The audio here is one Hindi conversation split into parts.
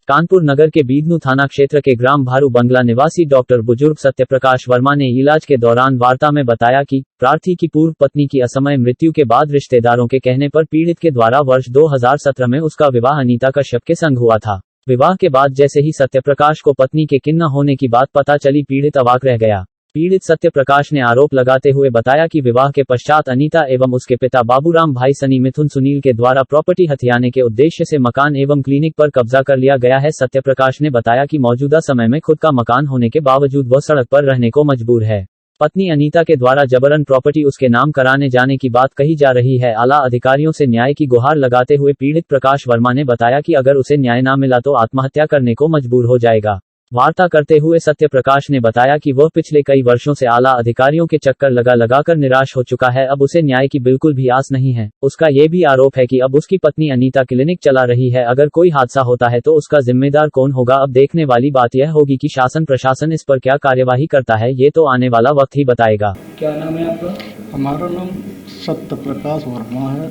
कानपुर नगर के बीदनू थाना क्षेत्र के ग्राम भारू बंगला निवासी डॉक्टर बुजुर्ग सत्यप्रकाश वर्मा ने इलाज के दौरान वार्ता में बताया कि प्रार्थी की पूर्व पत्नी की असमय मृत्यु के बाद रिश्तेदारों के कहने पर पीड़ित के द्वारा वर्ष 2017 में उसका विवाह अनीता कश्यप के संग हुआ था। विवाह के बाद जैसे ही सत्यप्रकाश को पत्नी के किन्ना होने की बात पता चली, पीड़ित अवाक रह गया। पीड़ित सत्यप्रकाश ने आरोप लगाते हुए बताया कि विवाह के पश्चात अनीता एवं उसके पिता बाबूराम भाई सनी मिथुन सुनील के द्वारा प्रॉपर्टी हथियाने के उद्देश्य से मकान एवं क्लिनिक पर कब्जा कर लिया गया है। सत्यप्रकाश ने बताया कि मौजूदा समय में खुद का मकान होने के बावजूद वह सड़क पर रहने को मजबूर है। पत्नी अनीता के द्वारा जबरन प्रॉपर्टी उसके नाम कराने जाने की बात कही जा रही है। आला अधिकारियों से न्याय की गुहार लगाते हुए पीड़ित प्रकाश वर्मा ने बताया कि अगर उसे न्याय न मिला तो आत्महत्या करने को मजबूर हो जाएगा। वार्ता करते हुए सत्यप्रकाश ने बताया कि वह पिछले कई वर्षों से आला अधिकारियों के चक्कर लगाकर निराश हो चुका है। अब उसे न्याय की बिल्कुल भी आस नहीं है। उसका ये भी आरोप है कि अब उसकी पत्नी अनीता क्लिनिक चला रही है। अगर कोई हादसा होता है तो उसका जिम्मेदार कौन होगा? अब देखने वाली बात यह होगी कि शासन प्रशासन इस पर क्या कार्यवाही करता है। ये तो आने वाला वक्त ही बताएगा। क्या नाम है आपका? हमारा नाम सत्यप्रकाश वर्मा है।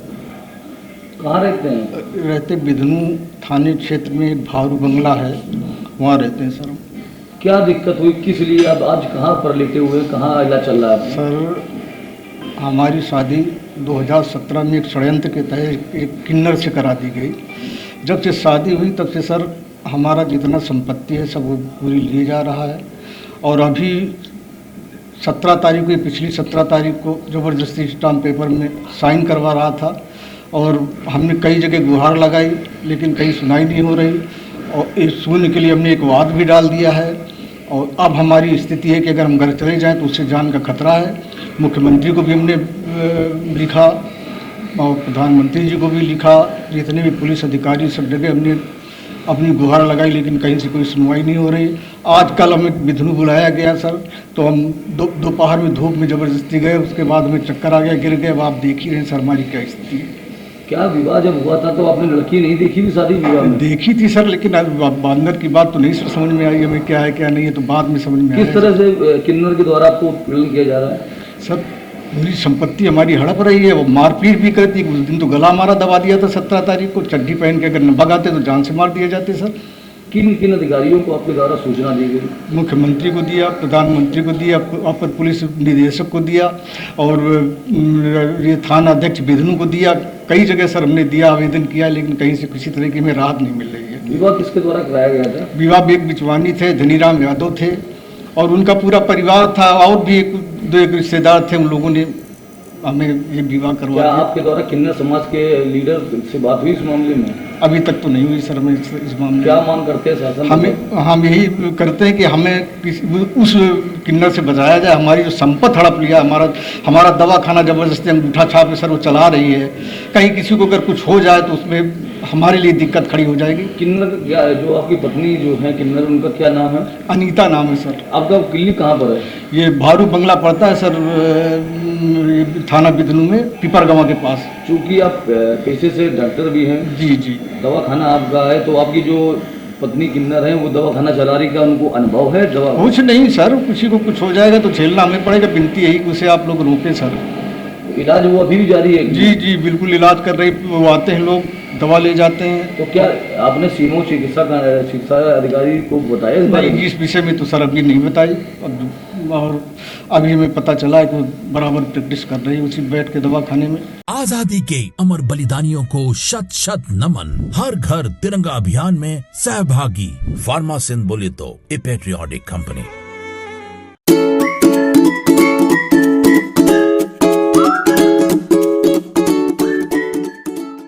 कहाँ रहते हैं? रहते बिधनू थाने क्षेत्र में भारू बंगला है, वहाँ रहते हैं सर। क्या दिक्कत हुई, किस लिए अब आज कहाँ पर लेटे हुए, कहाँ इलाज चल रहा है? सर हमारी शादी 2017 में एक षड्यंत्र के तहत एक किन्नर से करा दी गई। जब से शादी हुई तब से सर हमारा जितना संपत्ति है सब वो पूरी लिए जा रहा है। और अभी 17 तारीख को, पिछली 17 तारीख को ज़बरदस्ती स्टाम्प पेपर में साइन करवा रहा था और हमने कई जगह गुहार लगाई लेकिन कहीं सुनाई नहीं हो रही। और इस सुनने के लिए हमने एक वाद भी डाल दिया है। और अब हमारी स्थिति है कि अगर हम घर चले जाएं तो उससे जान का खतरा है। मुख्यमंत्री को भी हमने लिखा और प्रधानमंत्री जी को भी लिखा, जितने भी पुलिस अधिकारी सब जगह हमने अपनी गुहार लगाई लेकिन कहीं से कोई सुनवाई नहीं हो रही। आज कल हमें बिधनू बुलाया गया सर, तो हम दोपहर में धूप में ज़बरदस्ती गए, उसके बाद हमें चक्कर आ गया, गिर गए। अब आप देख ही रहे हैं सर हमारी क्या स्थिति है। क्या विवाह जब हुआ था तो आपने लड़की नहीं देखी थी शादी विवाह में? देखी थी सर, लेकिन अंदर की बात तो नहीं सर समझ में आई हमें क्या है क्या नहीं है, तो बाद में समझ में आया। किस तरह से किन्नर के द्वारा आपको उत्पीड़न किया जा रहा है? सर पूरी संपत्ति हमारी हड़प रही है। वो मारपीट भी करती है। उस दिन तो गला मारा दबा दिया था 17 तारीख को। चड्डी पहन के अगर न भगाते तो जान से मार दिए जाते सर। किन अधिकारियों को आपके द्वारा सूचना दी गई? मुख्यमंत्री को दिया, प्रधानमंत्री को दिया, अपर पुलिस निदेशक को दिया और ये थाना अध्यक्ष बिधनू को दिया। कई जगह सर हमने दिया, आवेदन किया, लेकिन कहीं से किसी तरह की हमें राहत नहीं मिल रही है। विवाह किसके द्वारा कराया गया था? विवाह एक बिचवानी थे, धनीराम यादव थे और उनका पूरा परिवार था और भी एक रिश्तेदार थे। उन लोगों ने हमें ये विवाह करवा दिया। आपके द्वारा किन्नर समाज के लीडर से बात हुई इस मामले में? अभी तक तो नहीं हुई सर। हमें इस मामले क्या मांग करते हैं शासन? हम यही करते हैं कि हमें उस किन्नर से बचाया जाए। हमारी जो संपत्ति हड़प लिया, हमारा दवाखाना जबरदस्ती अंगूठा छाप सर वो चला रही है। कहीं किसी को अगर कुछ हो जाए तो उसमें हमारे लिए दिक्कत खड़ी हो जाएगी। किन्नर जो आपकी पत्नी जो है किन्नर, उनका क्या नाम है? अनीता नाम है सर। आपका क्लिनिक कहाँ पर है? ये भारू बंगला पड़ता है सर, थाना बिधनू में, पिपरगवा के पास। चूँकि आप पेशे से डॉक्टर भी हैं, जी, दवाखाना आपका है, तो आपकी जो पत्नी किन्नर है वो दवाखाना चला रही, का उनको अनुभव है दवा? कुछ नहीं सर, किसी को कुछ हो जाएगा तो झेलना हमें पड़ेगा। विनती यही कि उसे आप लोग रोकें सर। इलाज वो अभी भी जारी है? जी बिल्कुल इलाज कर रही। वो आते हैं लोग, दवा ले जाते हैं। तो क्या आपने सीमो चिकित्सा अधिकारी को बताया इस विषय में? तो सर अभी नहीं बताई। और अभी हमें पता चला है कि बराबर प्रैक्टिस कर रही है उसी बैठ के दवाखाने में। आजादी के अमर बलिदानियों को शत शत नमन। हर घर तिरंगा अभियान में सहभागी। फार्मासिन बोले तो ए पेट्रियोटिक कंपनी।